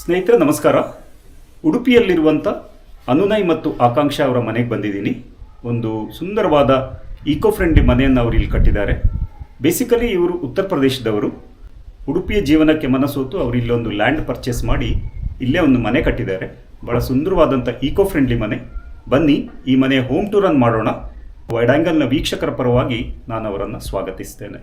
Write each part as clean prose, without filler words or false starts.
ಸ್ನೇಹಿತರೆ ನಮಸ್ಕಾರ. ಉಡುಪಿಯಲ್ಲಿರುವಂಥ ಅನುನಯ್ ಮತ್ತು ಆಕಾಂಕ್ಷ ಅವರ ಮನೆಗೆ ಬಂದಿದ್ದೀನಿ. ಒಂದು ಸುಂದರವಾದ ಈಕೋ ಫ್ರೆಂಡ್ಲಿ ಮನೆಯನ್ನು ಅವರು ಇಲ್ಲಿ ಕಟ್ಟಿದ್ದಾರೆ. ಬೇಸಿಕಲಿ ಇವರು ಉತ್ತರ ಪ್ರದೇಶದವರು. ಉಡುಪಿಯ ಜೀವನಕ್ಕೆ ಮನಸೋತು ಅವರು ಇಲ್ಲೊಂದು ಲ್ಯಾಂಡ್ ಪರ್ಚೇಸ್ ಮಾಡಿ ಇಲ್ಲೇ ಒಂದು ಮನೆ ಕಟ್ಟಿದ್ದಾರೆ. ಭಾಳ ಸುಂದರವಾದಂಥ ಈಕೋ ಫ್ರೆಂಡ್ಲಿ ಮನೆ. ಬನ್ನಿ ಈ ಮನೆಯ ಹೋಮ್ ಟೂರನ್ನು ಮಾಡೋಣ. ವೈಡ್ ಆ್ಯಂಗಲ್ನ ವೀಕ್ಷಕರ ಪರವಾಗಿ ನಾನು ಅವರನ್ನು ಸ್ವಾಗತಿಸ್ತೇನೆ.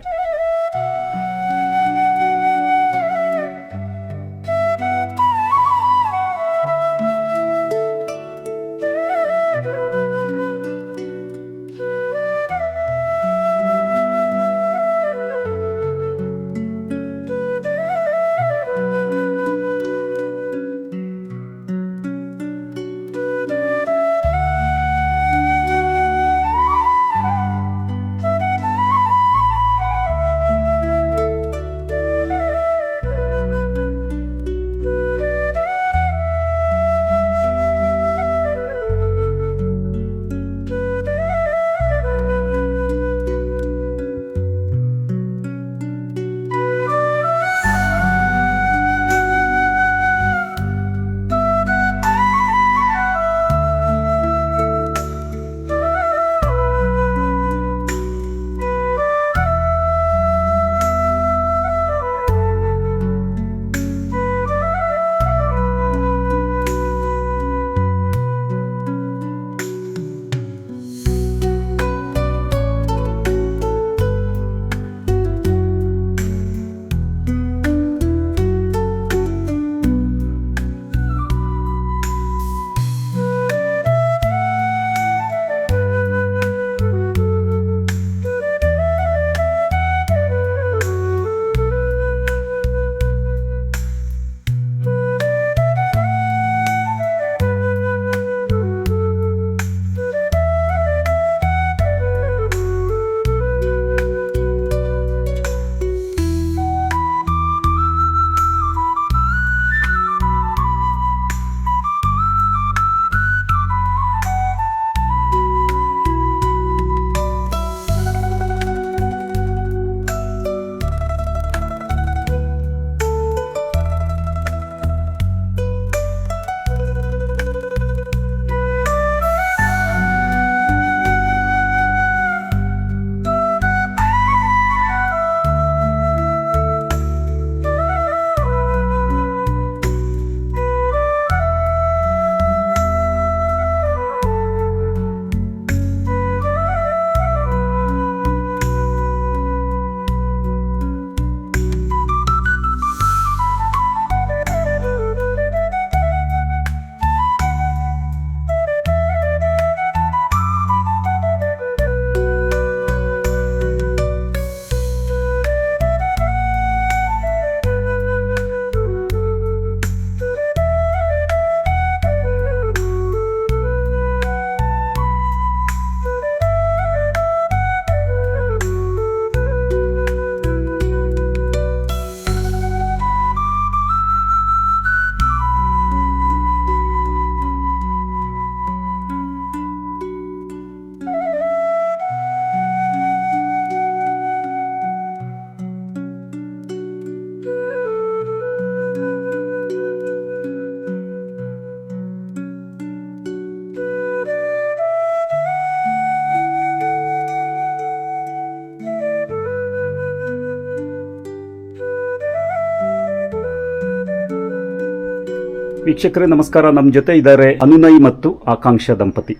ವೀಕ್ಷಕರೇ ನಮಸ್ಕಾರ. ನಮ್ಮ ಜೊತೆ ಇದ್ದಾರೆ ಅನುನಯ್ ಮತ್ತು ಆಕಾಂಕ್ಷ ದಂಪತಿ.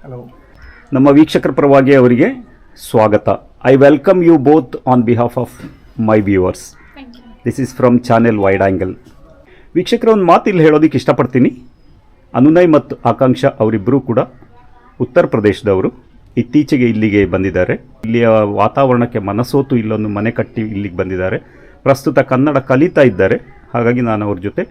ಹಲೋ. ನಮ್ಮ ವೀಕ್ಷಕರ ಪರವಾಗಿ ಅವರಿಗೆ ಸ್ವಾಗತ. I welcome you both on behalf of my viewers. This is from channel wide angle. ವೀಕ್ಷಕರ ಒಂದು ಮಾತು ಇಲ್ಲಿ ಹೇಳೋದಕ್ಕೆ ಇಷ್ಟಪಡ್ತೀನಿ. ಅನುನಯ್ ಮತ್ತು ಆಕಾಂಕ್ಷ ಅವರಿಬ್ಬರೂ ಕೂಡ ಉತ್ತರ ಪ್ರದೇಶದವರು. ಇತ್ತೀಚೆಗೆ ಇಲ್ಲಿಗೆ ಬಂದಿದ್ದಾರೆ. ಇಲ್ಲಿಯ ವಾತಾವರಣಕ್ಕೆ ಮನಸೋತು ಇಲ್ಲೊಂದು ಮನೆ ಕಟ್ಟಿ ಇಲ್ಲಿಗೆ ಬಂದಿದ್ದಾರೆ. ಪ್ರಸ್ತುತ ಕನ್ನಡ ಕಲಿತಾ ಇದ್ದಾರೆ. ಹಾಗಾಗಿ ನಾನು ಅವ್ರ ಜೊತೆ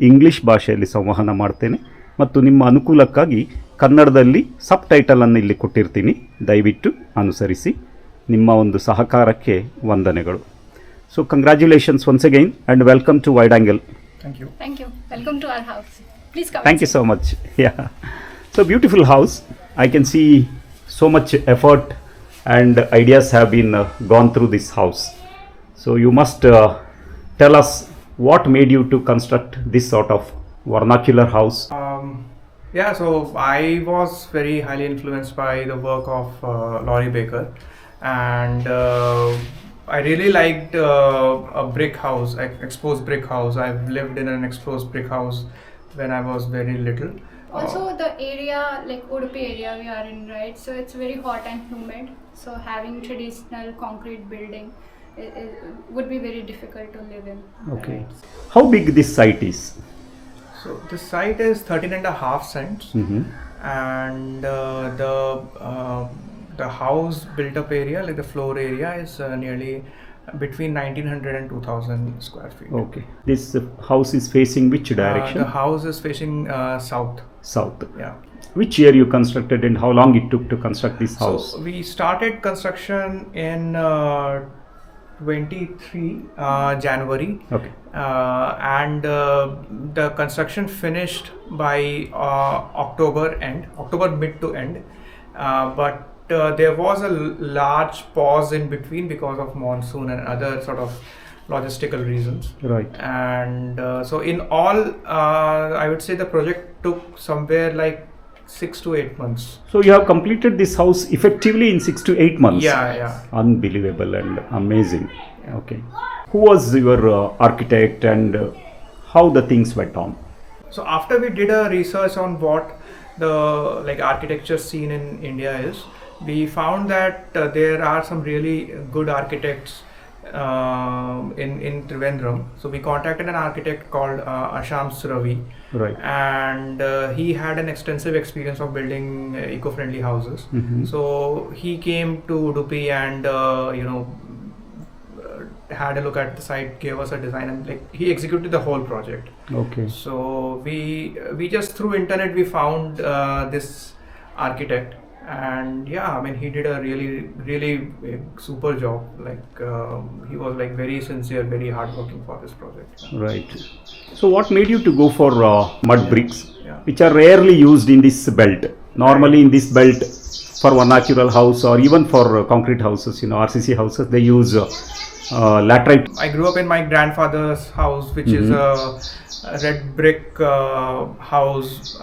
ಇಂಗ್ಲೀಷ್ ಭಾಷೆಯಲ್ಲಿ ಸಂವಹನ ಮಾಡ್ತೇನೆ ಮತ್ತು ನಿಮ್ಮ ಅನುಕೂಲಕ್ಕಾಗಿ ಕನ್ನಡದಲ್ಲಿ ಸಬ್ ಟೈಟಲನ್ನು ಇಲ್ಲಿ ಕೊಟ್ಟಿರ್ತೀನಿ. ದಯವಿಟ್ಟು ಅನುಸರಿಸಿ. ನಿಮ್ಮ ಒಂದು ಸಹಕಾರಕ್ಕೆ ವಂದನೆಗಳು. So congratulations once again and welcome to wide angle. Thank you. Welcome to our house. Please come. Thank you so much. Yeah. So beautiful house. I can see so much effort and ideas have been gone through this house. So you must tell us what made you to construct this sort of vernacular house? Yeah, so I was very highly influenced by the work of Laurie Baker, and I really liked a brick house, exposed brick house. I've lived in an exposed brick house when I was very little. Also, the area, like Udupi area we are in, right? So it's very hot and humid. So having traditional concrete building it would be very difficult to live in. Okay. Right? How big this site is? So the site is 13.5 cents, and the house built up area, like the floor area, is nearly between 1900 and 2000 square feet. Okay. This house is facing which direction? The house is facing south. South. Yeah. Which year you constructed and how long it took to construct this house? So we started construction in 23 January. Okay. And the construction finished by October mid to end. But there was a large pause in between because of monsoon and other sort of logistical reasons. Right. And so in all, I would say the project took somewhere like 6 to 8 months. So you have completed this house effectively in 6 to 8 months. Yeah. Unbelievable and amazing. Okay. Who was your architect and how the things went on? So after we did a research on what the architecture scene in India is, we found that there are some really good architects in Trivandrum. So we contacted an architect called Asham Suravi. Right. And he had an extensive experience of building eco-friendly houses. So he came to Udupi and had a look at the site, gave us a design, and he executed the whole project. Okay. So we just through internet we found this architect, and he did a really super job. He was very sincere, very hardworking for this project. Right. So what made you to go for mud bricks, which are rarely used in this belt? Normally in this belt, for vernacular house or even for concrete houses, RCC houses, they use laterite. I grew up in my grandfather's house, which is a red brick house.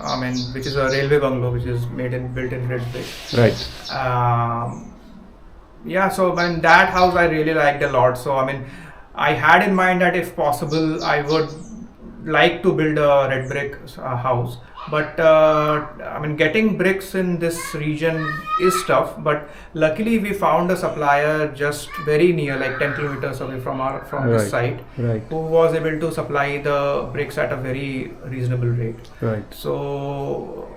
Which is a railway bungalow, which is built in red brick. Right. So that house I really liked a lot. So I had in mind that if possible, I would like to build a red brick house. But getting bricks in this region is tough. But luckily, we found a supplier just very near, like 10 kilometers away from this site, who was able to supply the bricks at a very reasonable rate. Right. So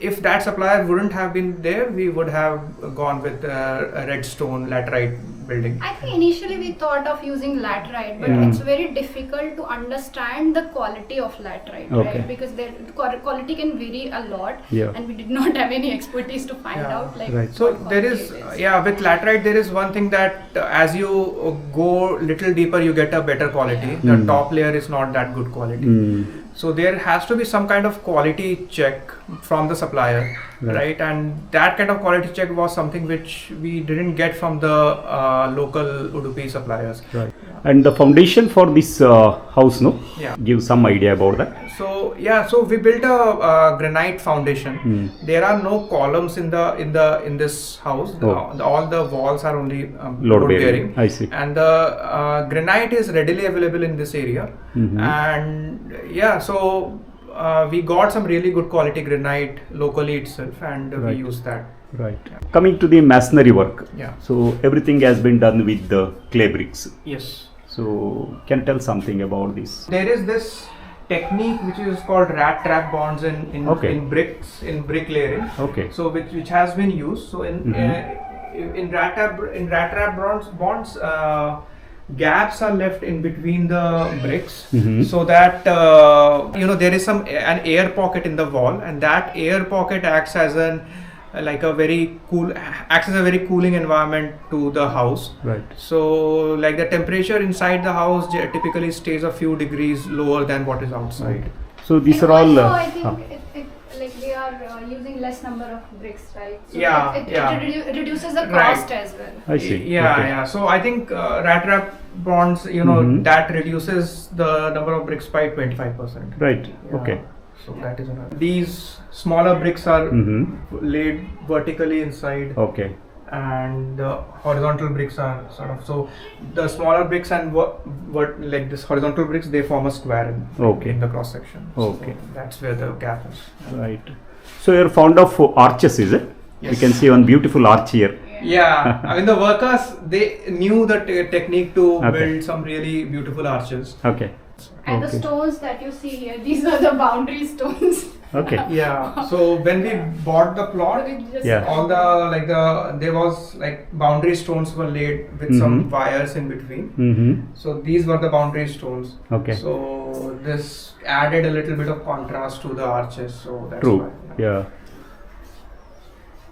if that supplier wouldn't have been there, we would have gone with a red stone laterite building. I think initially we thought of using laterite, but it's very difficult to understand the quality of laterite, right? Because the quality can vary a lot, and we did not have any expertise to find out. So there is, with laterite there is one thing that as you go little deeper, you get a better quality. The top layer is not that good quality. So there has to be some kind of quality check from the supplier, right? And that kind of quality check was something which we didn't get from the local Udupi suppliers. Right. And the foundation for this house, no? Yeah. Give some idea about that. So we built a granite foundation. There are no columns in this house. All the walls are only load bearing. I see. And the granite is readily available in this area. And so we got some really good quality granite locally itself, and we used that. Right. Coming to the masonry work. Yeah. So everything has been done with the clay bricks. Yes. So can tell something about this? There is this technique which is called rat trap bonds in bricks, in brick layering. Okay. So which has been used. So in rat trap bonds, gaps are left in between the bricks, so that there is an air pocket in the wall, and that air pocket acts as a very cooling environment to the house. Right. So the temperature inside the house typically stays a few degrees lower than what is outside. So these And are all. also, I think like we are using less number of bricks, right? So Yeah, it yeah. reduces the Right. cost as well. I see. Yeah, Okay. yeah. So I think rat wrap bonds, Mhm. that reduces the number of bricks by 25%. Right. Yeah. Okay. So that is another. These smaller bricks are Mhm. laid vertically inside, Okay. and the horizontal bricks are sort of, so the smaller bricks and like this horizontal bricks, they form a square Okay. in the cross section. Okay. So that's where the gap is. Right. So you're fond of arches, is it? Yes. You can see one beautiful arch here. Yeah, I mean the workers, they knew the technique to Okay. build some really beautiful arches. Okay. And the Okay. stones that you see here, these are the boundary stones. Okay. Yeah. So when we bought the plot, We just Yeah. all there was like boundary stones were laid with some Mhm. wires in between. Mm-hmm. So these were the boundary stones. Okay. So this added a little bit of contrast to the arches. So that's True. why. Yeah.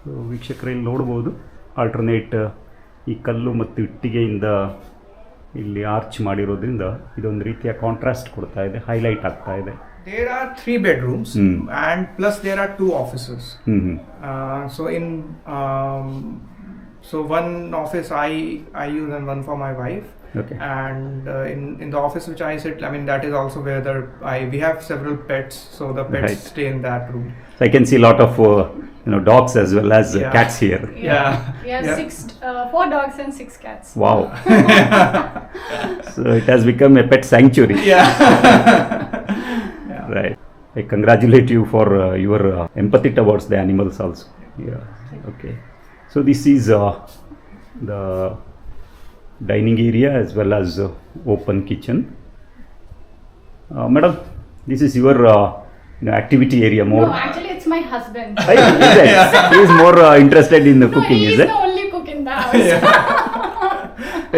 So ವೀಕ್ಷಕರಲ್ಲಿ ನೋಡ್ಬೋದು alternate ಈ ಕಲ್ಲು ಮತ್ತು ಇಟ್ಟಿಗೆಯಿಂದ ಇಲ್ಲಿ arch ಮಾಡಿರೋದ್ರಿಂದ ಇದೊಂದು ರೀತಿಯ contrast ಕೊಡ್ತಾ ಇದೆ, ಹೈಲೈಟ್ ಆಗ್ತಾ ಇದೆ. There are 3 bedrooms and plus there are 2 offices. So so one office I use and one for my wife. Okay. And in the office which I sit, I mean that is also where we have several pets, so the pets Right. stay in that room. So I can see a lot of dogs as well as Yeah. cats here. Yeah. We have Yeah. 4 dogs and 6 cats. Wow. So it has become a pet sanctuary. Yeah. Right. I congratulate you for your empathy towards the animals also. Yeah. Okay. So this is the dining area as well as open kitchen. Madam, this is your activity area more. No, actually it's my husband. Is it? He is more interested in the cooking, He is is it? the only cook in the house.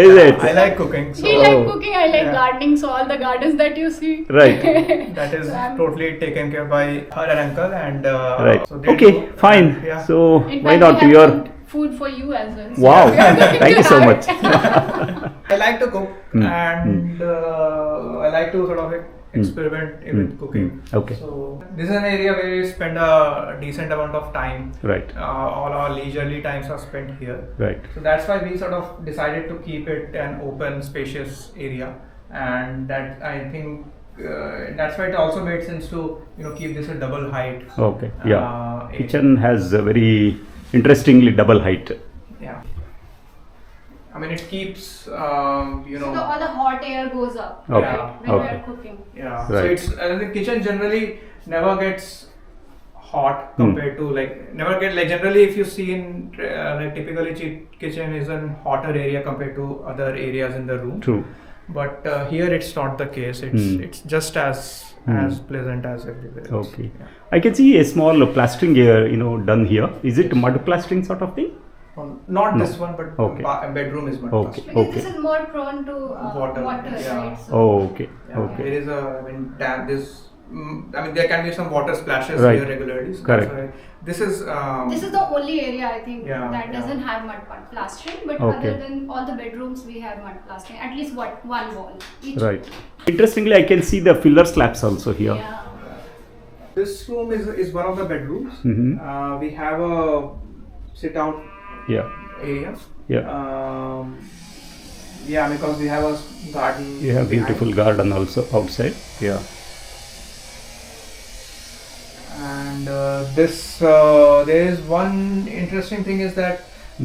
Is it? I like cooking, so He like cooking, I like Yeah. gardening, so all the gardens that you see. Right. that is So I'm- totally taken care by her and uncle, and Right. so they Okay, do, fine. Yeah. So In why fact, not we have your... food for you as well. So Wow. we are going Thank to you so have much. it. I like to cook, Mm, and I like to sort of experiment with cooking. Okay. So this is an area where we spend a decent amount of time. Right. All our leisurely times are spent here. Right. So that's why we sort of decided to keep it an open, spacious area, and that I think that's why it also made sense to keep this a double height. Okay. Yeah. area. Kitchen has a very interestingly double height. Yeah. I mean it keeps So all the hot air goes up, Okay. right, when we Okay. are cooking. Yeah. Right. So it's the kitchen generally never gets hot compared to never get generally if you see in typically kitchen is a hotter area compared to other areas in the room. True. But here it's not the case. It's just as pleasant as everywhere else. Okay. Yeah. I can see a small plastering here, done here. Is it mud plastering sort of thing? Not No. this one, but Okay. bedroom is much Okay. faster. Because this is more prone to Water, water, yeah. right? So Oh, okay. Yeah, Okay. There is there can be some water splashes Right. here regularly. So Correct. that's why this is this is the only area I think Yeah, that yeah. doesn't have mud plastering, but Okay. other than all the bedrooms we have mud plastering, at least one wall each. Right. Interestingly, I can see the filler slabs also here. Yeah. this room is one of the bedrooms. Mhm. We have a sit out Yeah. area. Yeah. Yeah, because we have a garden. You have behind. beautiful garden also outside. Yeah. And there is one interesting thing is that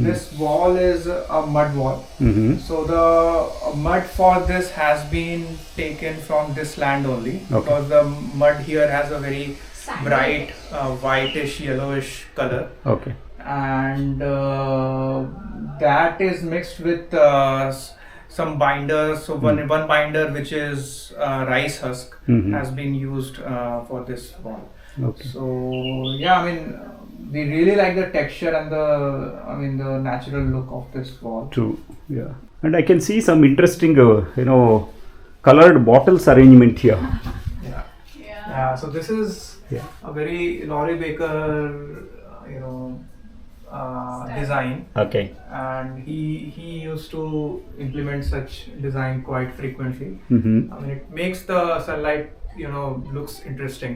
this wall is a mud wall. Mm-hmm. So the mud for this has been taken from this land only, Okay. because the mud here has a very Sandy. bright whitish yellowish color, Okay. and that is mixed with some binders. So one binder which is rice husk has been used for this wall. Okay. So yeah, I mean we really like the texture and the natural look of this wall. True. Yeah. And I can see some interesting, colored bottles arrangement here. Yeah. Yeah. So this is Yeah. a very Laurie Baker, design, Okay. and he used to implement such design quite frequently. Mm-hmm. I mean, it makes the sunlight, looks interesting,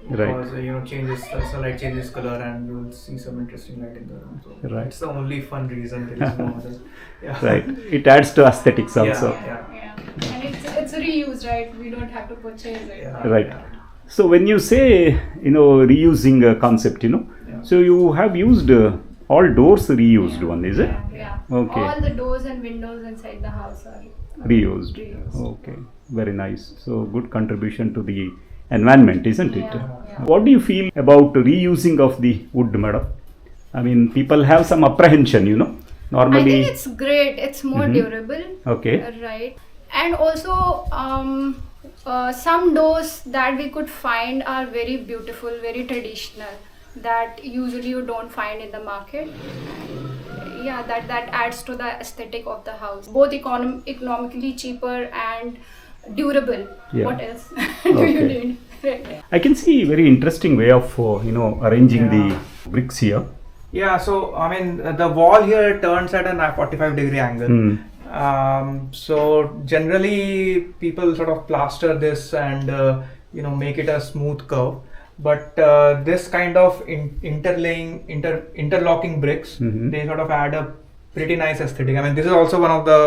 because changes the sunlight changes color and you will see some interesting light in the room. So Right. it's the only fun reason. There is no other. Yeah. Right. It adds to aesthetics also. Yeah. Yeah. And it's reused, right? We don't have to purchase it. Yeah. Right. So when you say, reusing a concept, Yeah. so you have used all doors reused one, is it? Yeah. Okay. All the doors and windows inside the house are Reused. reused. Okay. Very nice. So good contribution to the environment, isn't it? Yeah. What do you feel about reusing of the wood, madam? I mean, people have some apprehension, I Normally. think it's great. It's more durable. Okay. Right. And also, some doors that we could find are very beautiful, very traditional, that usually you don't find in the market. Yeah, that adds to the aesthetic of the house. Both economically cheaper and durable. Yeah. What else do you Okay. need? Right. I can see very interesting way of, arranging the bricks here. Yeah, so I mean the wall here turns at a 45-degree angle. So generally people sort of plaster this and make it a smooth curve. But this kind of interlocking bricks, they sort of add a pretty nice aesthetic. I mean, this is also one of the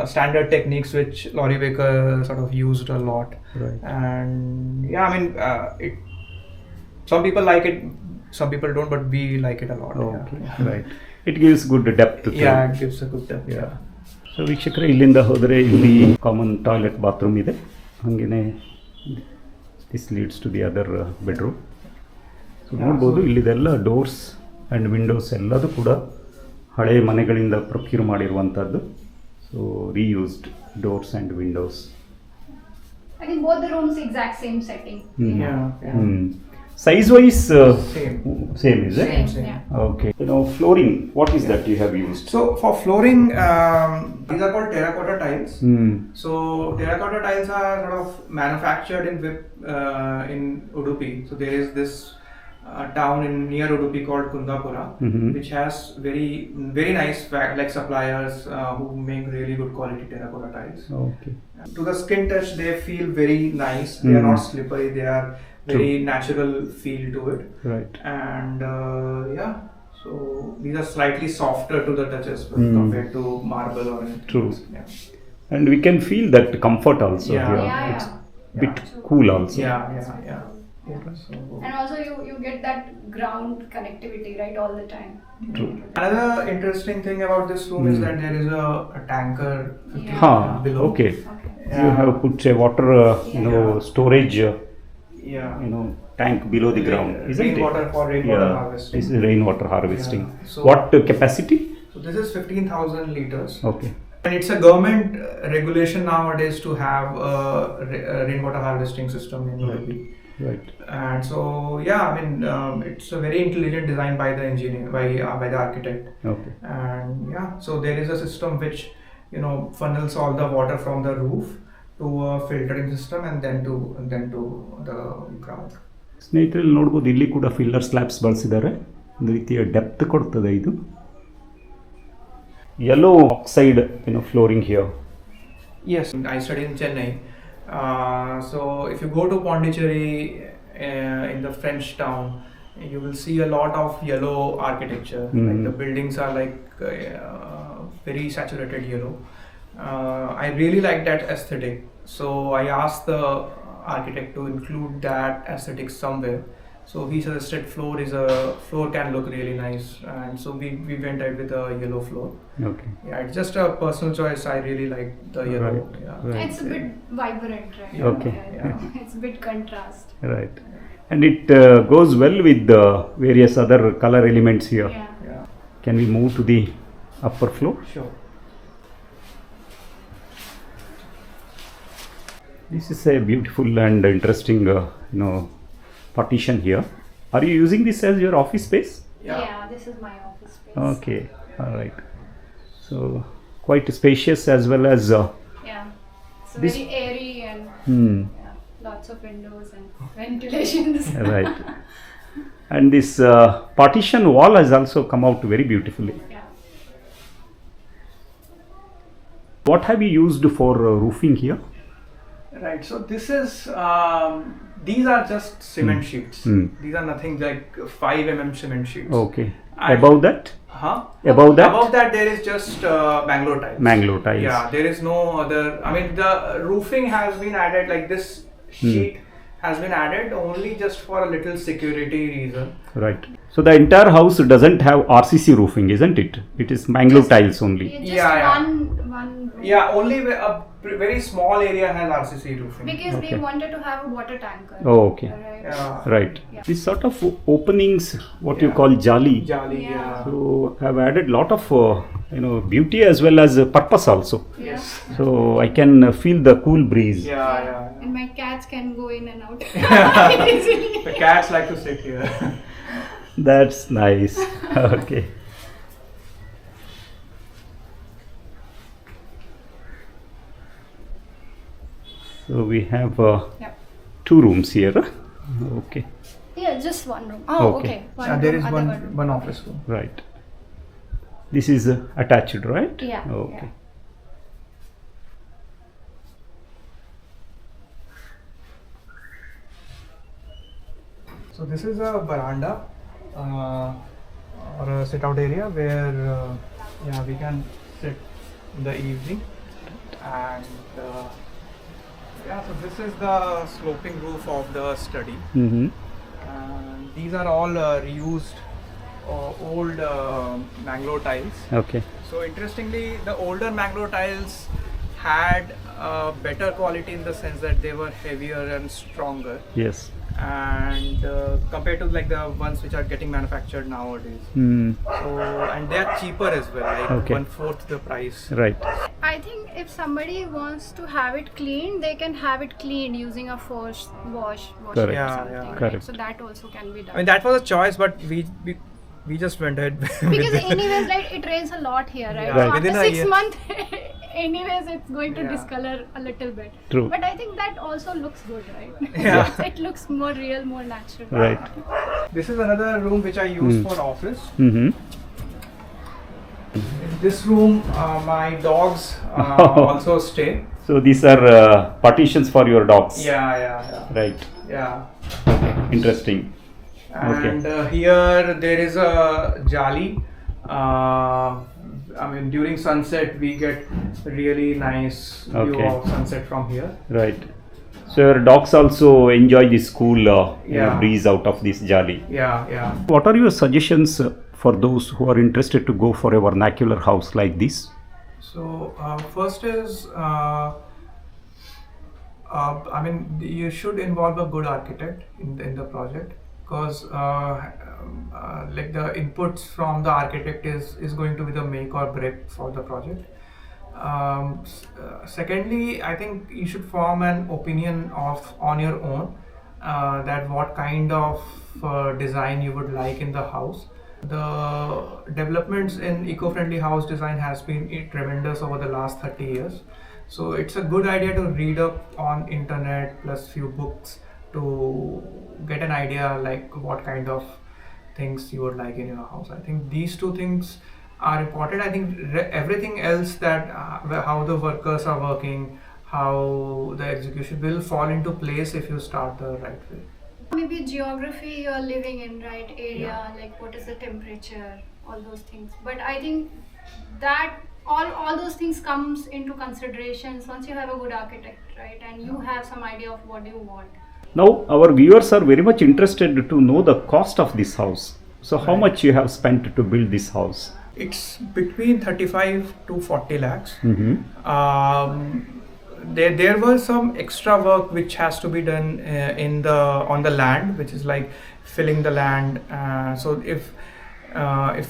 standard techniques which Laurie Baker sort of used a lot. Right. And yeah, I mean, some people like it, some people don't, but we like it a lot. Okay. Yeah. Right. It gives good depth to Yeah, it gives a good depth. Yeah. So ವೀಕ್ಷಕರೇ, ಇಲ್ಲಿಂದ ಹೋದರೆ ಇಲ್ಲಿ common toilet bathroom ಇದೆ. ಹಾಗೆಯೇ this leads to the other bedroom. So ನೋಡ್ಬೋದು ಇಲ್ಲಿದೆಲ್ಲ doors and Windows ಎಲ್ಲದೂ ಕೂಡ ಹಳೆಯ ಮನೆಗಳಿಂದ ಪ್ರೊಕ್ಯೂರ್ ಮಾಡಿರುವಂಥದ್ದು. So reused doors and Windows. I think both the rooms exact same setting. Yeah. Size wise same is it? Same. Yeah. Okay. Flooring, what is that you have used? So for flooring, these are called terracotta tiles. So terracotta tiles are sort of manufactured in Udupi. So there is this town near Udupi called Kundapura, which has very very nice suppliers who make really good quality terracotta tiles. Okay. To the skin touch, they feel very nice. They are not slippery. They are very natural feel to it. Right. And so these are slightly softer to the touches compared to marble or anything. True. Yeah. And we can feel that comfort also Yeah. here. Yeah, It's yeah. bit cool also. Yeah. So And also you get that ground connectivity, right, all the time. True. another interesting thing about this room is that there is a tanker 15 Huh. below. Okay. Okay. You have put a water, storage, Yeah. tank below the ground, isn't it? Rainwater for rainwater harvesting. This is rainwater harvesting. Yeah. So- What capacity? So this is 15,000 liters. Okay. And it's a government regulation nowadays to have a rainwater harvesting system in Udupi. Right. And so it's a very intelligent design by the engineer, by the architect. Okay. And so there is a system which funnels all the water from the roof to a filtering system and then to the ground. ಸ್ನೇಹಿತರೆ, ನೋಡ್ಬೋದು ಇಲ್ಲಿ ಕೂಡ filler slabs ಬಳಸಿದ್ದಾರೆ. ಒಂದು ರೀತಿಯ depth ಕೊಡ್ತದೆ ಇದು. Yellow oxide flooring here. Yes, I studied in Chennai. So if you go to Pondicherry in the French town, you will see a lot of yellow architecture. Like the buildings are very saturated yellow. I really like that aesthetic. So I asked the architect to include that aesthetic somewhere. So he suggested floor can look really nice, and so we went ahead with a yellow floor. Okay. Yeah, it's just a personal choice. I really like the yellow. Right. Yeah. Right. It's a bit vibrant, right? Okay. Yeah. It's a bit contrast. Right. And it goes well with the various other color elements here. Yeah. Yeah. Can we move to the upper floor? Sure. This is a beautiful and interesting, partition here. Are you using this as your office space? Yeah, this is my office space. Okay. All right. So quite spacious as well as. Yeah. It's This- very airy and yeah, lots of windows and ventilations. Right. And this partition wall has also come out very beautifully. Yeah. What have you used for roofing here? Right. So this is These are just cement sheets. Hmm. These are nothing like 5 cement sheets. Okay. And- Above that? Huh? Above that? Above that there is just Mangalore tiles. Mangalore tiles. Yeah, there is no other. I mean, the roofing has been added, like this sheet has been added only just for a little security reason. Right. So the entire house doesn't have RCC roofing, isn't it? It is Mangalore tiles only. Just Yeah. one room. Yeah, only a very small area has RCC roofing. Because Okay. we wanted to have a water tanker. Oh, okay. Right. Yeah. Right. Yeah. This sort of openings, what you Yeah. call jali. Jali, Yeah. yeah. So have added lot of beauty as well as purpose also. Yes. So I can feel the cool breeze. Yeah, yeah. And my cats can go in and out. The cats like to sit here. That's nice. Okay. So we have Yep. 2 rooms here. Okay. Yeah, just one room. Oh, Okay. okay. One And there room, is other one office room. Right. This is attached, right? Yeah, Okay. So this is a veranda or a sit-out area where we can sit in the evening, and so this is the sloping roof of the study. Mm-hmm. And these are all reused old Mangalore tiles. Okay. So interestingly, the older Mangalore tiles had better quality in the sense that they were heavier and stronger, Yes. and compared to like the ones which are getting manufactured nowadays. Mm. So, and they are cheaper as well, like Okay. 1/4 the price. Right. I think if somebody wants to have it cleaned, they can have it cleaned using a forced wash. Correct. Or Yeah, something, yeah. right? Correct. So that also can be I done. mean, that was a choice, but we just went ahead. Because anyways, like it rains a lot here, right? Yeah. So Right. Within after a 6 year. months, anyways, it's going to Yeah. discolor a little bit. True. But I think that also looks good, right? Yeah. It looks more real, more natural. Right. This is another room which I use for office. Mm-hmm. In this room, my dogs also stay. So these are partitions for your dogs. Yeah. Right. Yeah. Interesting. And here there is a jali. I mean, during sunset we get really nice view Okay. of sunset from here. Right. So your dogs also enjoy this cool Yeah. breeze out of this jali. Yeah. What are your suggestions for those who are interested to go for a vernacular house like this? So first is, I mean, you should involve a good architect in the project, because like the inputs from the architect is going to be the make or break for the project. Secondly, I think you should form an opinion on your own, that what kind of design you would like in the house. The developments in eco-friendly house design has been tremendous over the last 30 years. So it's a good idea to read up on internet plus few books to get an idea like what kind of things you would like in your house. I think these two things are important. I think everything else, that how the workers are working, how the execution will fall into place if you start the right way. Maybe geography you're living in, right? Area, like what is the temperature, all those things. But I think that all those things comes into considerations once you have a good architect, right? And you have some idea of what you want. Now our viewers are very much interested to know the cost of this house. So how Right. much you have spent to build this house? It's between 35 to 40 lakhs. Mm-hmm. There was some extra work which has to be done on the land, which is like filling the land. So if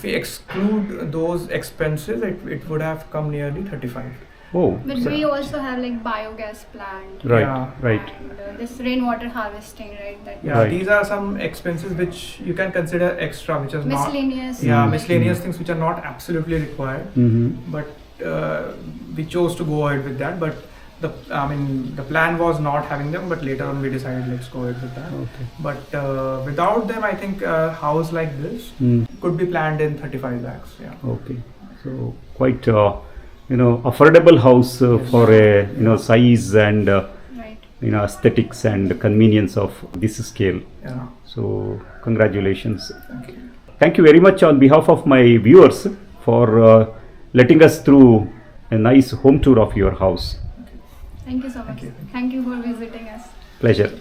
we exclude those expenses, it would have come nearly 35. Oh, But so- we also have like biogas plant. right, Yeah. right. And this rainwater harvesting, right? That Yeah, Right. these are some expenses which you can consider extra, which is miscellaneous. not. Yeah, Mm. miscellaneous things which are not absolutely required. Mm-hmm. But we chose to go ahead with that. But the plan was not having them, but later on we decided let's go ahead with that. Okay. But without them, I think a house like this Mm. could be planned in 35 lakhs. Yeah. Okay. So quite affordable house for a size and Right. aesthetics and convenience of this scale. Yeah. So congratulations. Thank you. Thank you very much on behalf of my viewers for letting us through a nice home tour of your house. Thank you so much. Thank you for visiting us. Pleasure.